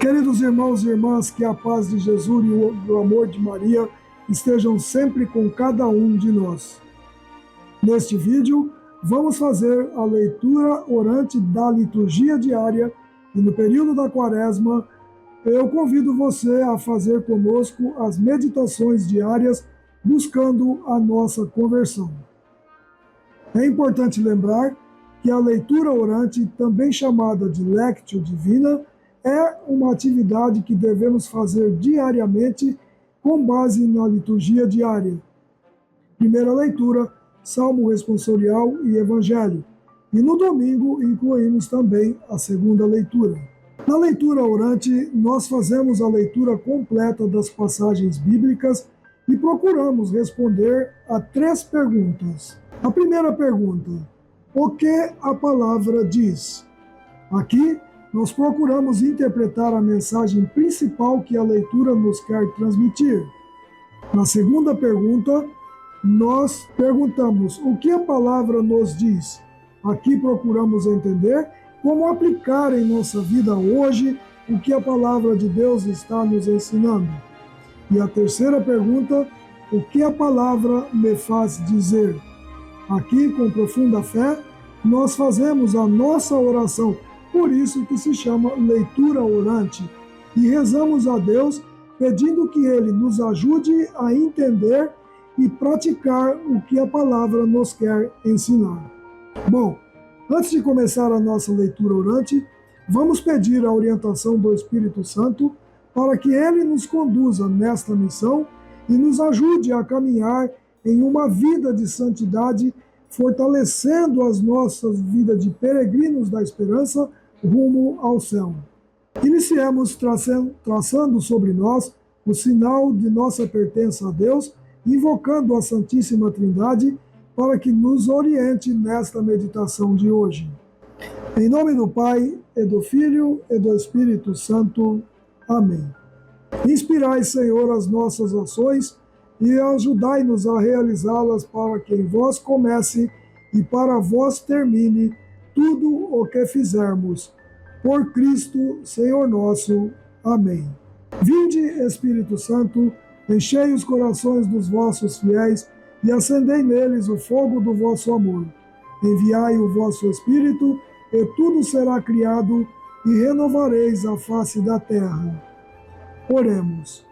Queridos irmãos e irmãs, que a paz de Jesus e o amor de Maria estejam sempre com cada um de nós. Neste vídeo, vamos fazer a leitura orante da liturgia diária e no período da Quaresma, eu convido você a fazer conosco as meditações diárias buscando a nossa conversão. É importante lembrar que a leitura orante, também chamada de Lectio Divina, é uma atividade que devemos fazer diariamente com base na liturgia diária. Primeira leitura, Salmo responsorial e Evangelho. E no domingo incluímos também a segunda leitura. Na leitura orante, nós fazemos a leitura completa das passagens bíblicas e procuramos responder a 3 perguntas. A primeira pergunta: o que a palavra diz? Aqui, nós procuramos interpretar a mensagem principal que a leitura nos quer transmitir. Na segunda pergunta, nós perguntamos o que a palavra nos diz. Aqui procuramos entender como aplicar em nossa vida hoje o que a palavra de Deus está nos ensinando. E a terceira pergunta, o que a palavra me faz dizer? Aqui, com profunda fé, nós fazemos a nossa oração, por isso que se chama leitura orante, e rezamos a Deus pedindo que Ele nos ajude a entender e praticar o que a palavra nos quer ensinar. Bom, antes de começar a nossa leitura orante, vamos pedir a orientação do Espírito Santo para que Ele nos conduza nesta missão e nos ajude a caminhar em uma vida de santidade, fortalecendo as nossas vidas de peregrinos da esperança rumo ao céu. Iniciemos traçando sobre nós o sinal de nossa pertença a Deus, invocando a Santíssima Trindade para que nos oriente nesta meditação de hoje. Em nome do Pai, e do Filho, e do Espírito Santo. Amém. Inspirai, Senhor, as nossas ações e ajudai-nos a realizá-las para que em vós comece e para vós termine tudo o que fizermos. Por Cristo, Senhor nosso. Amém. Vinde, Espírito Santo, enchei os corações dos vossos fiéis e acendei neles o fogo do vosso amor. Enviai o vosso Espírito, e tudo será criado, e renovareis a face da terra. Oremos.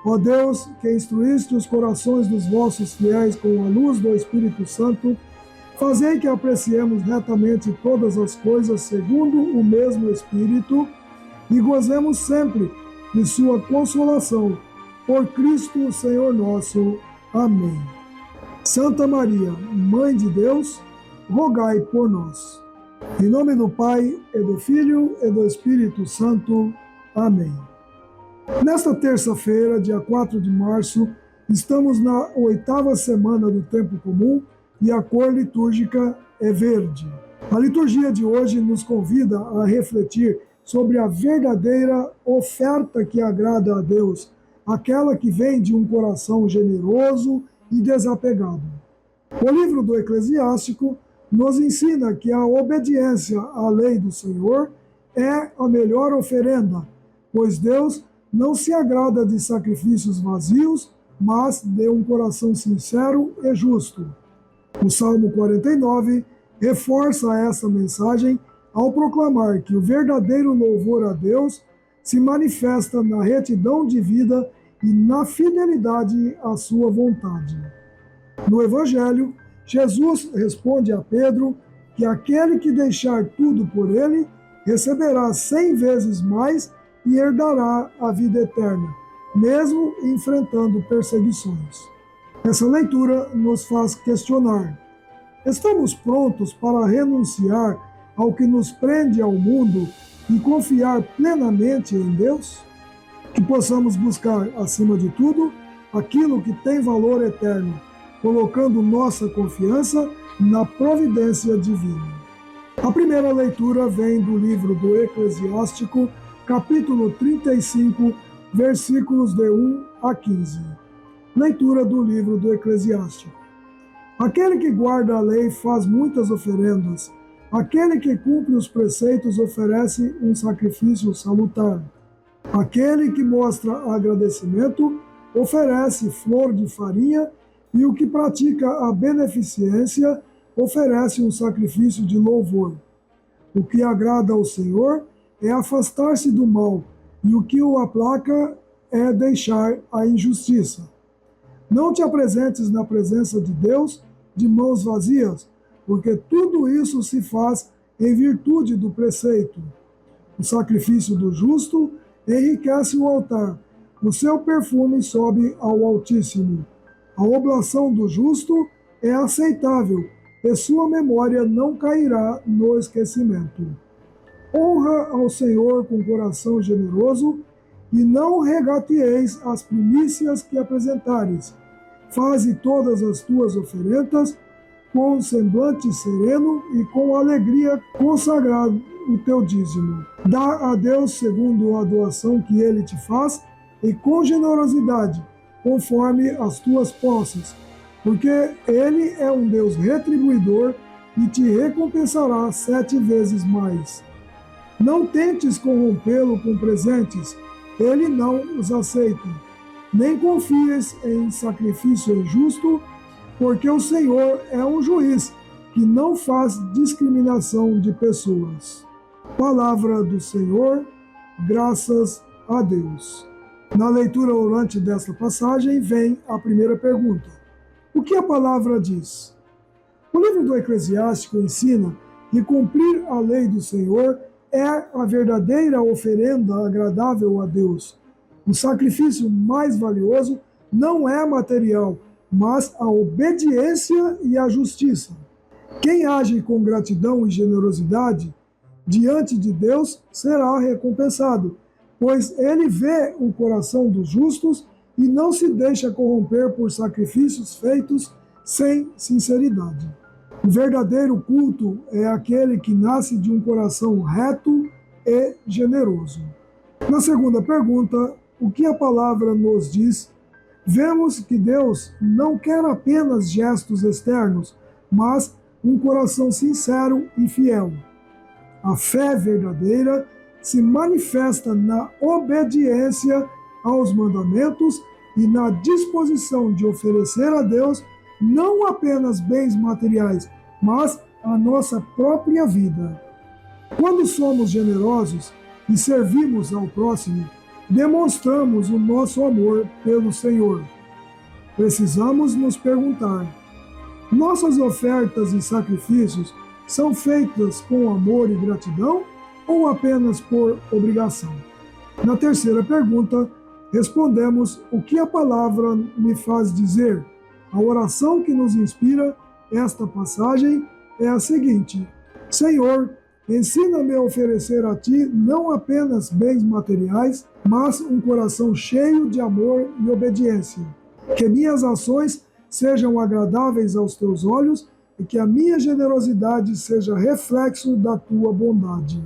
Ó Deus, que instruíste os corações dos vossos fiéis com a luz do Espírito Santo, fazei que apreciemos retamente todas as coisas segundo o mesmo Espírito e gozemos sempre de sua consolação. Por Cristo, Senhor nosso. Amém. Santa Maria, Mãe de Deus, rogai por nós. Em nome do Pai, e do Filho, e do Espírito Santo. Amém. Nesta terça-feira, dia 4 de março, estamos na 8ª semana do Tempo Comum e a cor litúrgica é verde. A liturgia de hoje nos convida a refletir sobre a verdadeira oferta que agrada a Deus, aquela que vem de um coração generoso e desapegado. O livro do Eclesiástico nos ensina que a obediência à lei do Senhor é a melhor oferenda, pois Deus não se agrada de sacrifícios vazios, mas de um coração sincero e justo. O Salmo 49 reforça essa mensagem ao proclamar que o verdadeiro louvor a Deus se manifesta na retidão de vida e na fidelidade à sua vontade. No Evangelho, Jesus responde a Pedro que aquele que deixar tudo por ele receberá 100 vezes mais e herdará a vida eterna, mesmo enfrentando perseguições. Essa leitura nos faz questionar: estamos prontos para renunciar ao que nos prende ao mundo e confiar plenamente em Deus? Que possamos buscar, acima de tudo, aquilo que tem valor eterno, colocando nossa confiança na providência divina. A primeira leitura vem do livro do Eclesiástico, capítulo 35, versículos de 1 a 15. Leitura do livro do Eclesiástico. Aquele que guarda a lei faz muitas oferendas. Aquele que cumpre os preceitos oferece um sacrifício salutar. Aquele que mostra agradecimento oferece flor de farinha, e o que pratica a beneficência oferece um sacrifício de louvor. O que agrada ao Senhor é afastar-se do mal, e o que o aplaca é deixar a injustiça. Não te apresentes na presença de Deus de mãos vazias, porque tudo isso se faz em virtude do preceito. O sacrifício do justo enriquece o altar, o seu perfume sobe ao Altíssimo. A oblação do justo é aceitável, e sua memória não cairá no esquecimento. Honra ao Senhor com coração generoso, e não regateeis as primícias que apresentares. Faze todas as tuas oferendas com semblante sereno e com alegria consagrar o teu dízimo. Dá a Deus segundo a doação que ele te faz, e com generosidade, conforme as tuas posses, porque ele é um Deus retribuidor e te recompensará 7 vezes mais. Não tentes corrompê-lo com presentes, ele não os aceita. Nem confies em sacrifício injusto, porque o Senhor é um juiz que não faz discriminação de pessoas. Palavra do Senhor, graças a Deus. Na leitura orante desta passagem vem a primeira pergunta: o que a palavra diz? O livro do Eclesiástico ensina que cumprir a lei do Senhor é a verdadeira oferenda agradável a Deus. O sacrifício mais valioso não é material, mas a obediência e a justiça. Quem age com gratidão e generosidade diante de Deus será recompensado, pois ele vê o coração dos justos e não se deixa corromper por sacrifícios feitos sem sinceridade. O verdadeiro culto é aquele que nasce de um coração reto e generoso. Na segunda pergunta, o que a palavra nos diz? Vemos que Deus não quer apenas gestos externos, mas um coração sincero e fiel. A fé verdadeira se manifesta na obediência aos mandamentos e na disposição de oferecer a Deus não apenas bens materiais, mas a nossa própria vida. Quando somos generosos e servimos ao próximo, demonstramos o nosso amor pelo Senhor. Precisamos nos perguntar: nossas ofertas e sacrifícios são feitas com amor e gratidão ou apenas por obrigação? Na terceira pergunta, respondemos o que a palavra me faz dizer. A oração que nos inspira esta passagem é a seguinte: Senhor, ensina-me a oferecer a Ti não apenas bens materiais, mas um coração cheio de amor e obediência. Que minhas ações sejam agradáveis aos Teus olhos e que a minha generosidade seja reflexo da Tua bondade.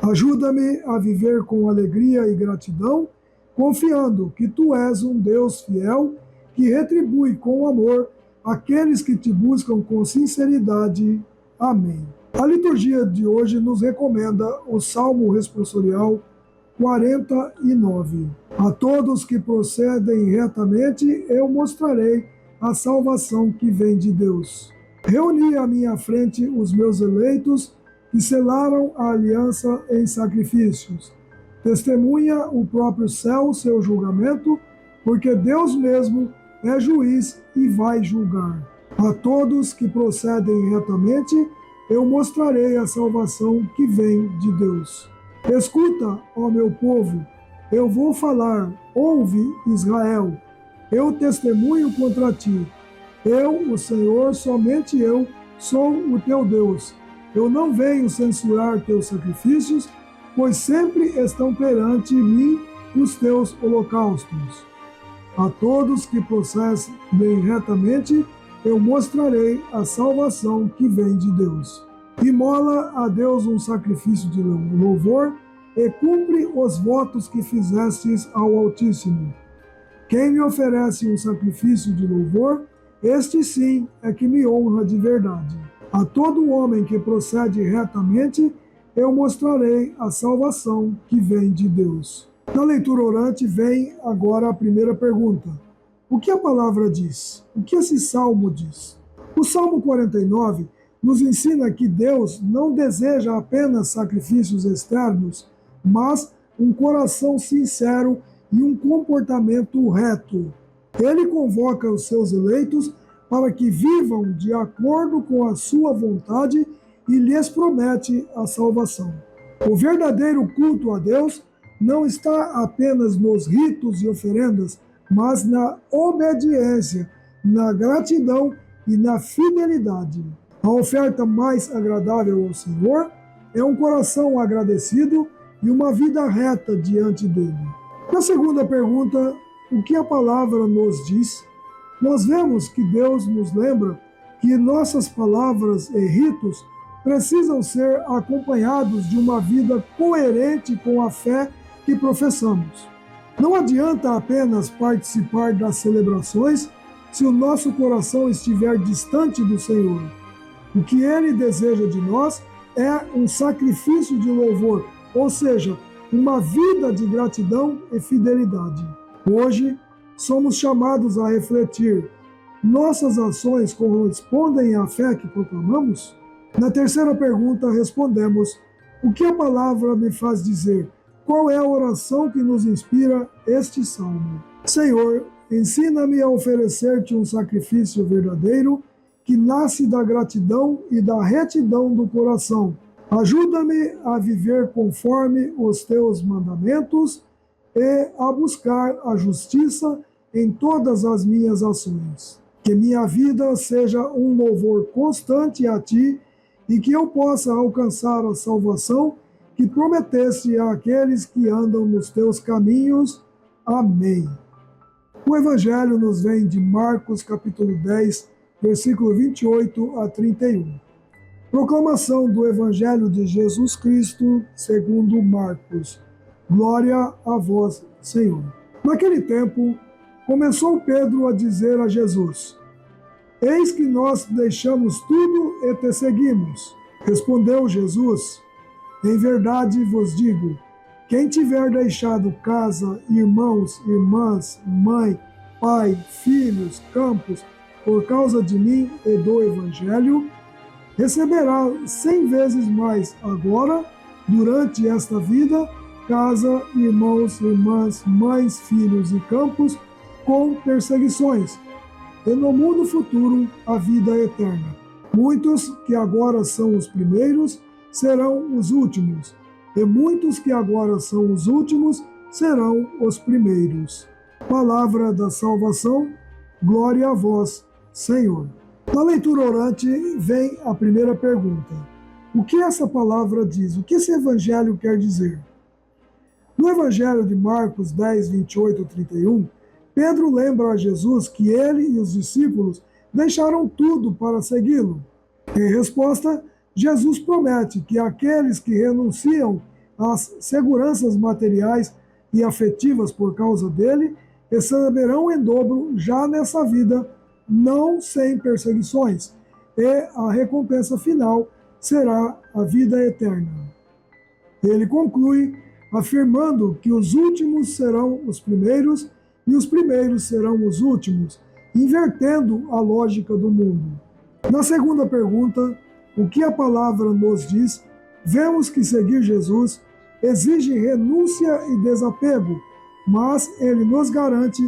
Ajuda-me a viver com alegria e gratidão, confiando que Tu és um Deus fiel que retribui com amor aqueles que Te buscam com sinceridade. Amém. A liturgia de hoje nos recomenda o Salmo Responsorial 49. A todos que procedem retamente, eu mostrarei a salvação que vem de Deus. Reuni à minha frente os meus eleitos, que selaram a aliança em sacrifícios. Testemunha o próprio céu seu julgamento, porque Deus mesmo é juiz e vai julgar. A todos que procedem retamente, eu mostrarei a salvação que vem de Deus. Escuta, ó meu povo, eu vou falar, ouve, Israel, eu testemunho contra ti. Eu, o Senhor, somente eu, sou o teu Deus. Eu não venho censurar teus sacrifícios, pois sempre estão perante mim os teus holocaustos. A todos que procedem retamente, eu mostrarei a salvação que vem de Deus. Imola a Deus um sacrifício de louvor e cumpre os votos que fizestes ao Altíssimo. Quem me oferece um sacrifício de louvor, este sim é que me honra de verdade. A todo homem que procede retamente, eu mostrarei a salvação que vem de Deus. Na leitura orante vem agora a primeira pergunta. O que a palavra diz? O que esse salmo diz? O Salmo 49 nos ensina que Deus não deseja apenas sacrifícios externos, mas um coração sincero e um comportamento reto. Ele convoca os seus eleitos para que vivam de acordo com a sua vontade e lhes promete a salvação. O verdadeiro culto a Deus não está apenas nos ritos e oferendas, mas na obediência, na gratidão e na fidelidade. A oferta mais agradável ao Senhor é um coração agradecido e uma vida reta diante dele. Na segunda pergunta, o que a palavra nos diz? Nós vemos que Deus nos lembra que nossas palavras e ritos precisam ser acompanhados de uma vida coerente com a fé que professamos. Não adianta apenas participar das celebrações se o nosso coração estiver distante do Senhor. O que Ele deseja de nós é um sacrifício de louvor, ou seja, uma vida de gratidão e fidelidade. Hoje, somos chamados a refletir: nossas ações correspondem à fé que proclamamos? Na terceira pergunta, respondemos: o que a palavra me faz dizer? Qual é a oração que nos inspira este salmo? Senhor, ensina-me a oferecer-te um sacrifício verdadeiro que nasce da gratidão e da retidão do coração. Ajuda-me a viver conforme os teus mandamentos e a buscar a justiça em todas as minhas ações. Que minha vida seja um louvor constante a ti e que eu possa alcançar a salvação que prometeste àqueles que andam nos teus caminhos. Amém. O Evangelho nos vem de Marcos, capítulo 10, versículo 28 a 31. Proclamação do Evangelho de Jesus Cristo, segundo Marcos. Glória a vós, Senhor. Naquele tempo, começou Pedro a dizer a Jesus: Eis que nós deixamos tudo e te seguimos. Respondeu Jesus: Em verdade vos digo, quem tiver deixado casa, irmãos, irmãs, mãe, pai, filhos, campos, por causa de mim e do Evangelho, receberá 100 vezes mais agora, durante esta vida, casa, irmãos, irmãs, mães, filhos e campos, com perseguições, e no mundo futuro a vida eterna. Muitos que agora são os primeiros serão os últimos, e muitos que agora são os últimos serão os primeiros. Palavra da salvação, glória a vós, Senhor. Na leitura orante vem a primeira pergunta: o que essa palavra diz? O que esse evangelho quer dizer? No evangelho de Marcos 10, 28 a 31, Pedro lembra a Jesus que ele e os discípulos deixaram tudo para segui-lo. Em resposta, Jesus promete que aqueles que renunciam às seguranças materiais e afetivas por causa dele receberão em dobro já nessa vida, não sem perseguições, e a recompensa final será a vida eterna. Ele conclui afirmando que os últimos serão os primeiros e os primeiros serão os últimos, invertendo a lógica do mundo. Na segunda pergunta, o que a palavra nos diz, vemos que seguir Jesus exige renúncia e desapego, mas ele nos garante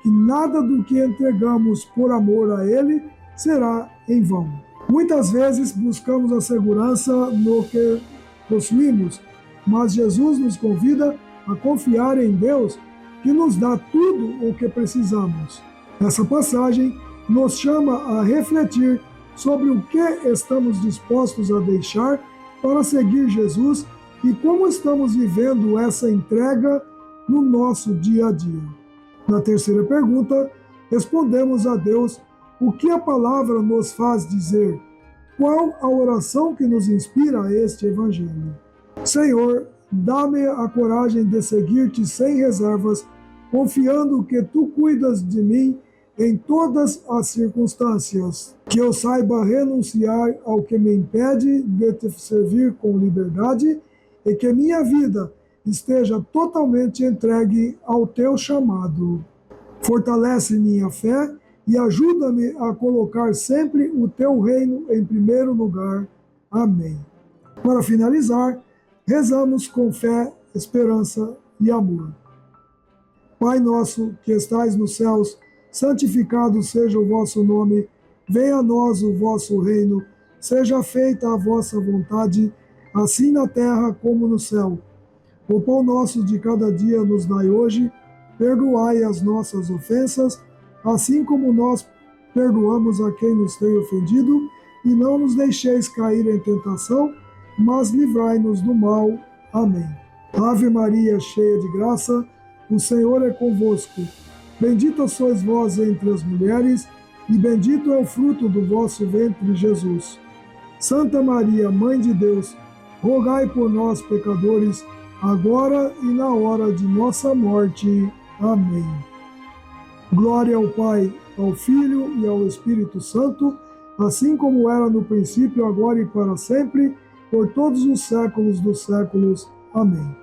que nada do que entregamos por amor a ele será em vão. Muitas vezes buscamos a segurança no que possuímos, mas Jesus nos convida a confiar em Deus, que nos dá tudo o que precisamos. Essa passagem nos chama a refletir sobre o que estamos dispostos a deixar para seguir Jesus e como estamos vivendo essa entrega no nosso dia a dia. Na terceira pergunta, respondemos a Deus o que a palavra nos faz dizer. Qual a oração que nos inspira a este evangelho? Senhor, dá-me a coragem de seguir-te sem reservas, confiando que tu cuidas de mim em todas as circunstâncias. Que eu saiba renunciar ao que me impede de te servir com liberdade e que minha vida esteja totalmente entregue ao teu chamado. Fortalece minha fé e ajuda-me a colocar sempre o teu reino em primeiro lugar. Amém. Para finalizar, rezamos com fé, esperança e amor. Pai nosso que estais nos céus, santificado seja o vosso nome, venha a nós o vosso reino, seja feita a vossa vontade, assim na terra como no céu. O pão nosso de cada dia nos dai hoje, perdoai as nossas ofensas, assim como nós perdoamos a quem nos tem ofendido, e não nos deixeis cair em tentação, mas livrai-nos do mal. Amém. Ave Maria, cheia de graça, o Senhor é convosco. Bendita sois vós entre as mulheres, e bendito é o fruto do vosso ventre, Jesus. Santa Maria, Mãe de Deus, rogai por nós, pecadores, agora e na hora de nossa morte. Amém. Glória ao Pai, ao Filho e ao Espírito Santo, assim como era no princípio, agora e para sempre, por todos os séculos dos séculos. Amém.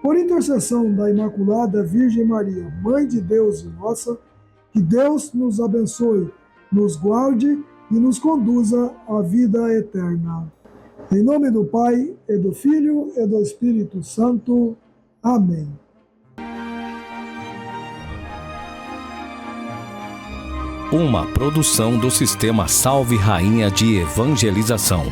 Por intercessão da Imaculada Virgem Maria, Mãe de Deus e nossa, que Deus nos abençoe, nos guarde e nos conduza à vida eterna. Em nome do Pai, e do Filho, e do Espírito Santo. Amém. Uma produção do Sistema Salve Rainha de Evangelização.